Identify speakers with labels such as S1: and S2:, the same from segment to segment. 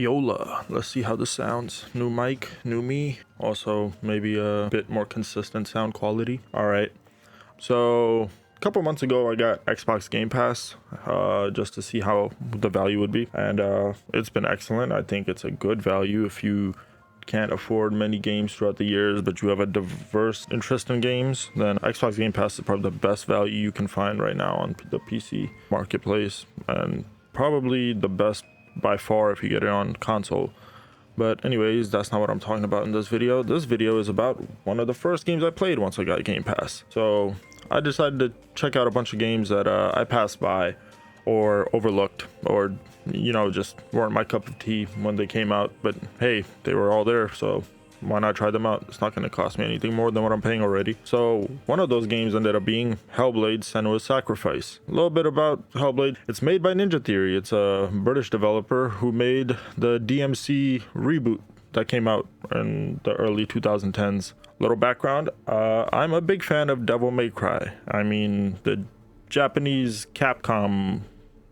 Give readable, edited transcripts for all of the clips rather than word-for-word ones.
S1: Yola. Let's see how this sounds. New mic, new me. Also, maybe a bit more consistent sound quality. All right. So, a couple months ago, I got Xbox Game Pass just to see how the value would be. And it's been excellent. I think it's a good value if you can't afford many games throughout the years, but you have a diverse interest in games, then Xbox Game Pass is probably the best value you can find right now on the PC marketplace, and probably the best by far if you get it on console. But anyways, that's not what I'm talking about in this video. This video is about one of the first games I played once I got Game Pass. So I decided to check out a bunch of games that I passed by or overlooked, or just weren't my cup of tea when they came out, but hey, they were all there, so why not try them out? It's not going to cost me anything more than what I'm paying already. So one of those games ended up being Hellblade: Senua's Sacrifice. A little bit about Hellblade. It's made by Ninja Theory. It's a British developer who made the DMC reboot that came out in the early 2010s. Little background, I'm a big fan of Devil May Cry. I mean, the Japanese Capcom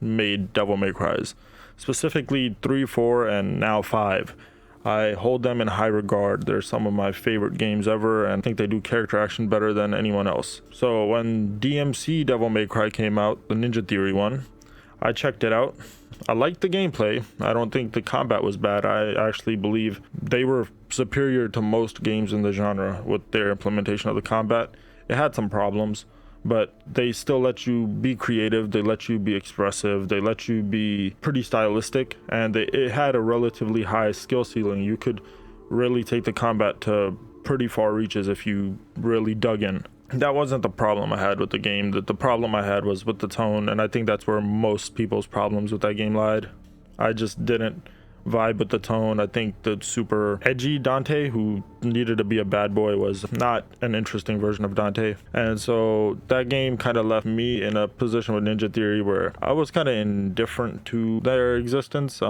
S1: made Devil May Cries, specifically 3, 4, and now 5. I hold them in high regard. They're some of my favorite games ever, and I think they do character action better than anyone else. So when DMC Devil May Cry came out, the Ninja Theory one, I checked it out. I liked the gameplay. I don't think the combat was bad. I actually believe they were superior to most games in the genre with their implementation of the combat. It had some problems, but they still let you be creative, they let you be expressive, they let you be pretty stylistic, and it had a relatively high skill ceiling. You could really take the combat to pretty far reaches if you really dug in. That wasn't the problem I had with the game. The problem I had was with the tone, and I think that's where most people's problems with that game lied. I just didn't vibe with the tone. I think the super edgy Dante, who needed to be a bad boy, was not an interesting version of Dante. And so that game kind of left me in a position with Ninja Theory where I was kind of indifferent to their existence.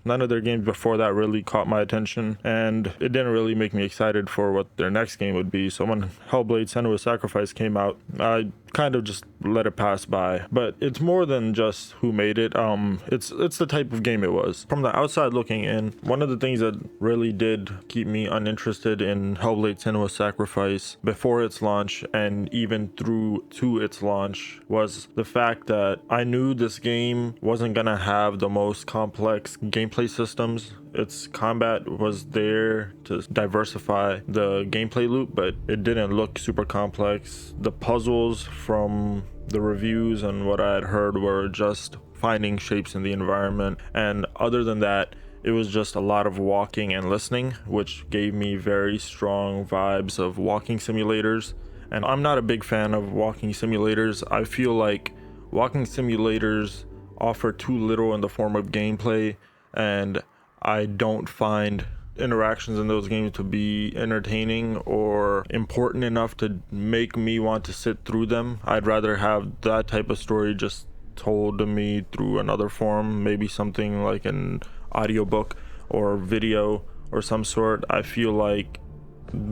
S1: None of their games before that really caught my attention, and it didn't really make me excited for what their next game would be. So when Hellblade: Senua's Sacrifice came out, I kind of just let it pass by. But it's more than just who made it. It's the type of game it was. From the outside looking in, one of the things that really did keep me uninterested in Hellblade: Senua's Sacrifice before its launch and even through to its launch was the fact that I knew this game wasn't gonna have the most complex gameplay systems. Its combat was there to diversify the gameplay loop, but it didn't look super complex. The puzzles from the reviews and what I had heard were just finding shapes in the environment, and other than that, it was just a lot of walking and listening, which gave me very strong vibes of walking simulators. And I'm not a big fan of walking simulators. I feel like walking simulators offer too little in the form of gameplay, and I don't find interactions in those games to be entertaining or important enough to make me want to sit through them. I'd rather have that type of story just told to me through another form, maybe something like an audiobook or video or some sort. I feel like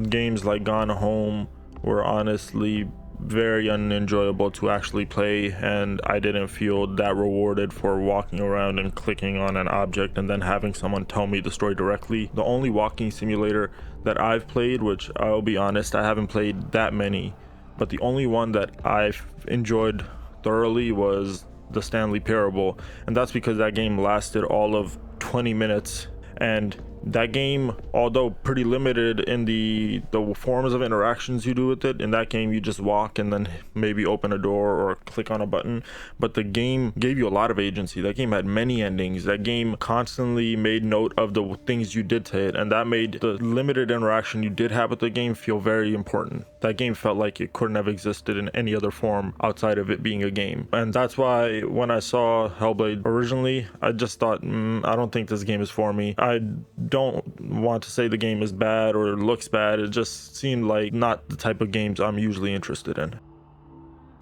S1: games like Gone Home were honestly very unenjoyable to actually play, and I didn't feel that rewarded for walking around and clicking on an object and then having someone tell me the story directly. The only walking simulator that I've played, which I'll be honest, I haven't played that many, but the only one that I've enjoyed thoroughly was the Stanley Parable, and that's because that game lasted all of 20 minutes. And that game, although pretty limited in the forms of interactions you do with it, in that game you just walk and then maybe open a door or click on a button, but the game gave you a lot of agency. That game had many endings. That game constantly made note of the things you did to it, and that made the limited interaction you did have with the game feel very important. That game felt like it couldn't have existed in any other form outside of it being a game. And that's why when I saw Hellblade originally, I just thought, I don't think this game is for me. I don't want to say the game is bad or looks bad. It just seemed like not the type of games I'm usually interested in.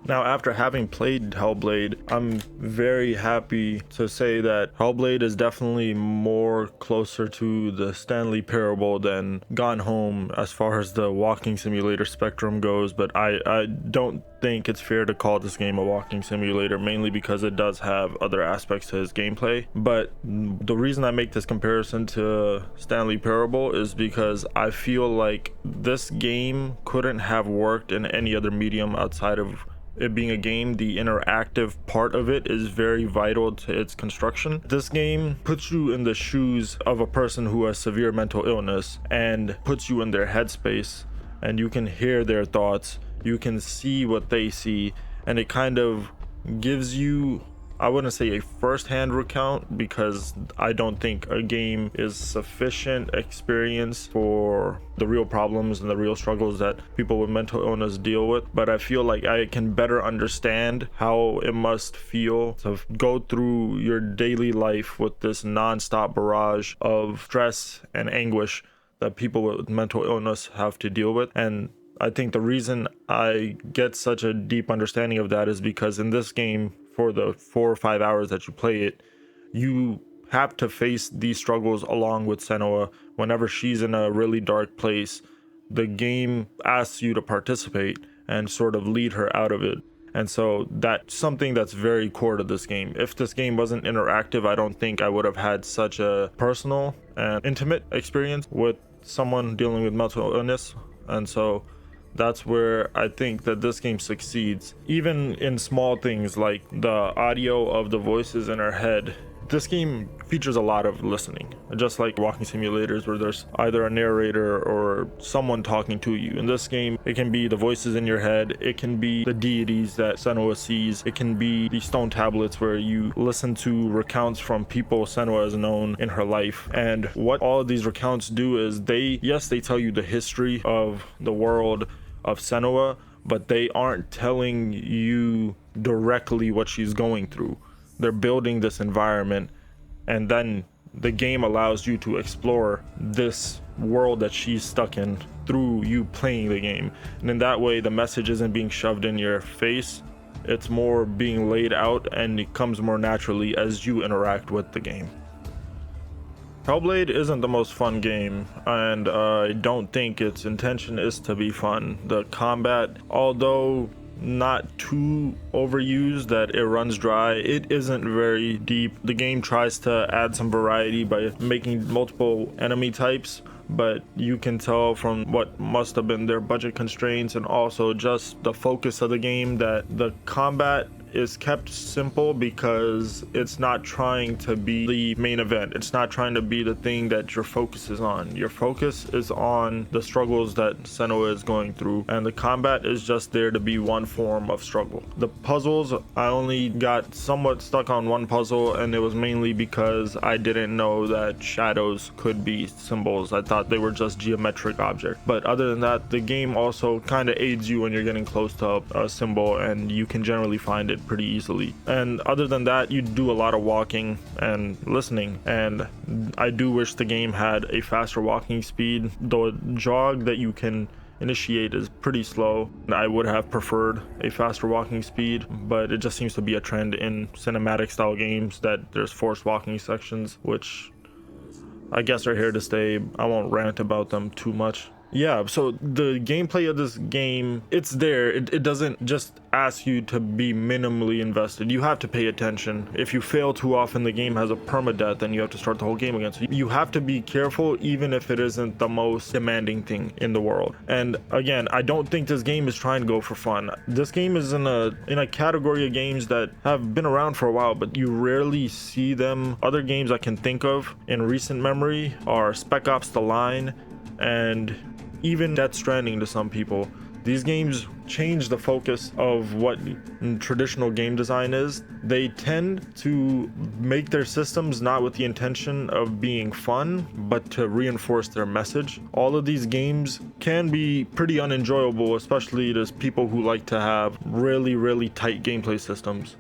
S1: Now, after having played Hellblade, I'm very happy to say that Hellblade is definitely more closer to the Stanley Parable than Gone Home as far as the walking simulator spectrum goes, but I don't think it's fair to call this game a walking simulator, mainly because it does have other aspects to its gameplay. But the reason I make this comparison to Stanley Parable is because I feel like this game couldn't have worked in any other medium outside of it being a game. The interactive part of it is very vital to its construction. This game puts you in the shoes of a person who has severe mental illness and puts you in their headspace, and you can hear their thoughts, you can see what they see, and it kind of gives you, I wouldn't say a first-hand recount, because I don't think a game is sufficient experience for the real problems and the real struggles that people with mental illness deal with, but I feel like I can better understand how it must feel to go through your daily life with this non-stop barrage of stress and anguish that people with mental illness have to deal with. And I think the reason I get such a deep understanding of that is because in this game, for the 4 or 5 hours that you play it, you have to face these struggles along with Senua. Whenever she's in a really dark place, the game asks you to participate and sort of lead her out of it. And so that's something that's very core to this game. If this game wasn't interactive, I don't think I would have had such a personal and intimate experience with someone dealing with mental illness. And so that's where I think that this game succeeds. Even in small things like the audio of the voices in our head, this game features a lot of listening, just like walking simulators where there's either a narrator or someone talking to you. In this game, it can be the voices in your head, it can be the deities that Senua sees, it can be the stone tablets where you listen to recounts from people Senua has known in her life. And what all of these recounts do is they tell you the history of the world of Senua, but they aren't telling you directly what she's going through. They're building this environment, and then the game allows you to explore this world that she's stuck in through you playing the game. And in that way, the message isn't being shoved in your face, it's more being laid out, and it comes more naturally as you interact with the game. Hellblade isn't the most fun game, and I don't think its intention is to be fun. The combat, although not too overused that it runs dry, it isn't very deep. The game tries to add some variety by making multiple enemy types, but you can tell from what must have been their budget constraints and also just the focus of the game that the combat is kept simple because it's not trying to be the main event. It's not trying to be the thing that your focus is on. Your focus is on the struggles that Senua is going through, and the combat is just there to be one form of struggle. The puzzles, I only got somewhat stuck on one puzzle, and it was mainly because I didn't know that shadows could be symbols. I thought they were just geometric objects. But other than that, the game also kind of aids you when you're getting close to a symbol, and you can generally find it pretty easily. And other than that, you do a lot of walking and listening, and I do wish the game had a faster walking speed. The jog that you can initiate is pretty slow. I would have preferred a faster walking speed, but it just seems to be a trend in cinematic style games that there's forced walking sections, which I guess are here to stay. I won't rant about them too much. Yeah, so the gameplay of this game, it's there. It doesn't just ask you to be minimally invested. You have to pay attention. If you fail too often, the game has a permadeath and you have to start the whole game again. So you have to be careful even if it isn't the most demanding thing in the world. And again, I don't think this game is trying to go for fun. This game is in a category of games that have been around for a while, but you rarely see them. Other games I can think of in recent memory are Spec Ops: The Line and even Death Stranding to some people. These games change the focus of what traditional game design is. They tend to make their systems not with the intention of being fun, but to reinforce their message. All of these games can be pretty unenjoyable, especially to people who like to have really, really tight gameplay systems.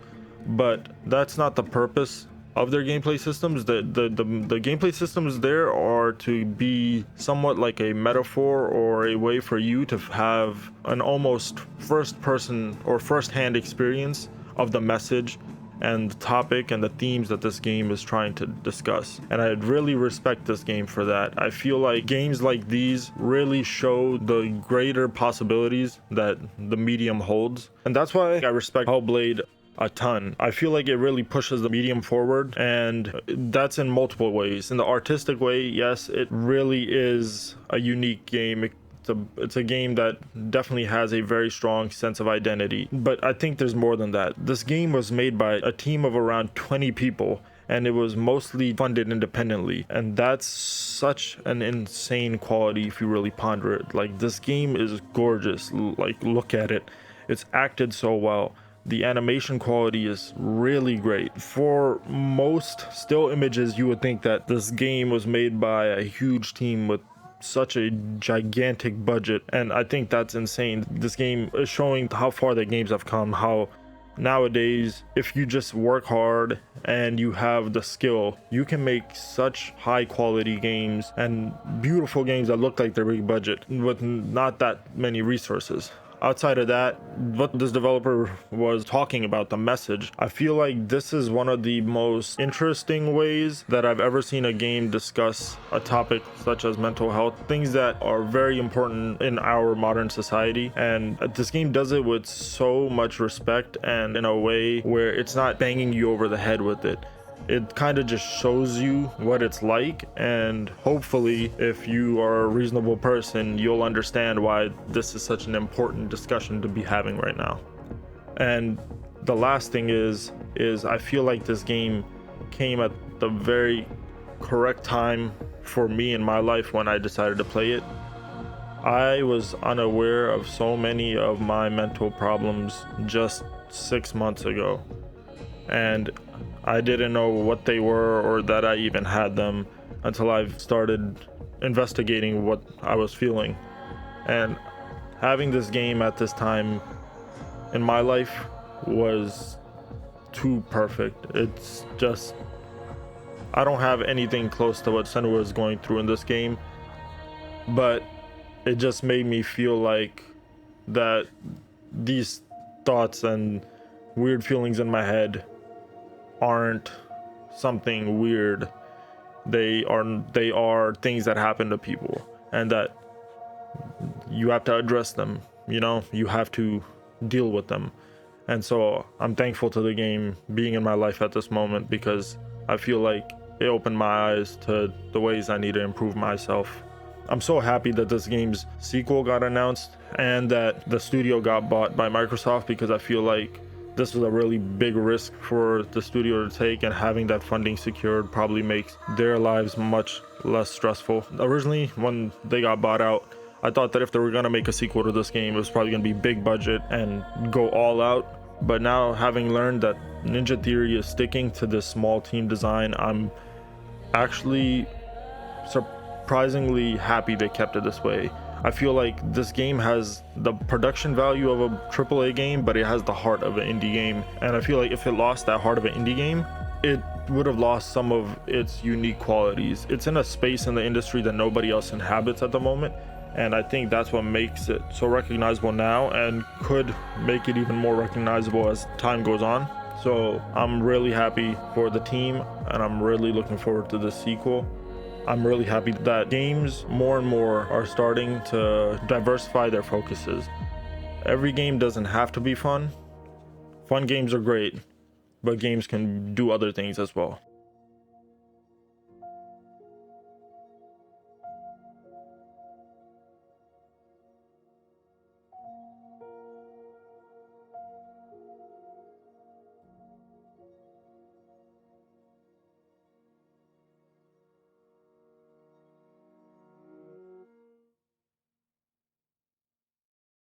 S1: But that's not the purpose. of their gameplay systems. The gameplay systems there are to be somewhat like a metaphor or a way for you to have an almost first person or first hand experience of the message and the topic and the themes that this game is trying to discuss. And I really respect this game for that. I feel like games like these really show the greater possibilities that the medium holds. And that's why I respect Hellblade a ton. I feel like it really pushes the medium forward, and that's in multiple ways. In the artistic way, yes, it really is a unique game. It's a game that definitely has a very strong sense of identity, but I think there's more than that. This game was made by a team of around 20 people, and it was mostly funded independently, and that's such an insane quality if you really ponder it. Like, this game is gorgeous. Like, look at it. It's acted so well. The animation quality is really great. For most still images, you would think that this game was made by a huge team with such a gigantic budget, and I think that's insane. This game is showing how far the games have come, how nowadays, if you just work hard and you have the skill, you can make such high quality games and beautiful games that look like they're big budget with not that many resources. Outside of that, what this developer was talking about, the message, I feel like this is one of the most interesting ways that I've ever seen a game discuss a topic such as mental health, things that are very important in our modern society. And this game does it with so much respect and in a way where it's not banging you over the head with it. It kind of just shows you what it's like, and hopefully if you are a reasonable person, you'll understand why this is such an important discussion to be having right now. And the last thing is I feel like this game came at the very correct time for me in my life when I decided to play it. I was unaware of so many of my mental problems just 6 months ago, and I didn't know what they were or that I even had them until I've started investigating what I was feeling. And having this game at this time in my life was too perfect. It's just, I don't have anything close to what Senua is going through in this game, but it just made me feel like that these thoughts and weird feelings in my head aren't something weird. They are things that happen to people, and that you have to address them. You have to deal with them. And so I'm thankful to the game being in my life at this moment, because I feel like it opened my eyes to the ways I need to improve myself. I'm so happy that this game's sequel got announced and that the studio got bought by Microsoft, because I feel like this was a really big risk for the studio to take, and having that funding secured probably makes their lives much less stressful. Originally, when they got bought out, I thought that if they were going to make a sequel to this game, it was probably going to be big budget and go all out. But now, having learned that Ninja Theory is sticking to this small team design, I'm actually surprisingly happy they kept it this way. I feel like this game has the production value of a AAA game, but it has the heart of an indie game. And I feel like if it lost that heart of an indie game, it would have lost some of its unique qualities. It's in a space in the industry that nobody else inhabits at the moment, and I think that's what makes it so recognizable now, and could make it even more recognizable as time goes on. So I'm really happy for the team, and I'm really looking forward to the sequel. I'm really happy that games more and more are starting to diversify their focuses. Every game doesn't have to be fun. Fun games are great, but games can do other things as well.